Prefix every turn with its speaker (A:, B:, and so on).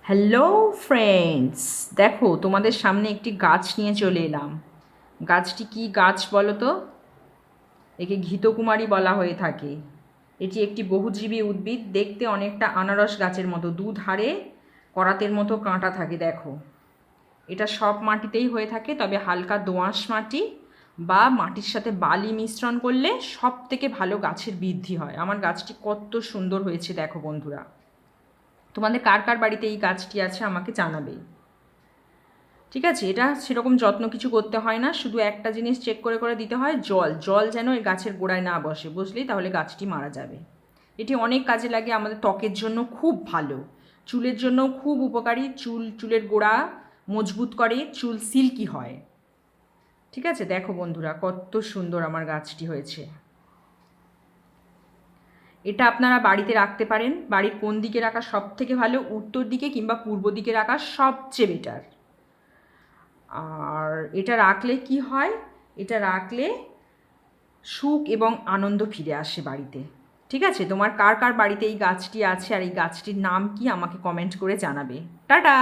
A: Hello friends, দেখো তোমাদের সামনে একটি গাছ নিয়ে চলে এলাম। গাছটি কি গাছ বলো তো? একে ঘৃতকুমারী বলা হয়ে থাকে। এটি একটি বহুজীবী উদ্ভিদ, দেখতে অনেকটা আনারস গাছের মতো, দুধারে করাতের মতো কাঁটা থাকে। দেখো, এটা সব মাটিতেই হয়ে থাকে, তবে হালকা দোআঁশ মাটি বা মাটির সাথে বালি মিশ্রণ করলে সব থেকে ভালো গাছের বৃদ্ধি হয়। আমার গাছটি কত সুন্দর হয়েছে দেখো বন্ধুরা। তোমাদের কার কার বাড়িতে এই গাছটি আছে আমাকে জানাবে। ঠিক আছে, এটা সেরকম যত্ন কিছু করতে হয় না, শুধু একটা জিনিস চেক করে করে দিতে হয়, জল জল যেন এই গাছের গোড়ায় না বসে, বুঝলেই তাহলে গাছটি মারা যাবে। এটি অনেক কাজে লাগে, আমাদের ত্বকের জন্য খুব ভালো, চুলের জন্য খুব উপকারী, চুলের গোড়া মজবুত করে, চুল সিল্কি হয়। ঠিক আছে, দেখো বন্ধুরা কত সুন্দর আমার গাছটি হয়েছে। এটা আপনারা বাড়িতে রাখতে পারেন। বাড়ির কোন দিকে রাখা সব থেকে ভালো? উত্তর দিকে কিংবা পূর্ব দিকে রাখা সবচেয়ে বেটার। আর এটা রাখলে কি হয়? এটা রাখলে সুখ এবং আনন্দ ফিরে আসে বাড়িতে। ঠিক আছে, তোমার কার কার বাড়িতে এই গাছটি আছে আর এই গাছটির নাম কি আমাকে কমেন্ট করে জানাবে। টাটা।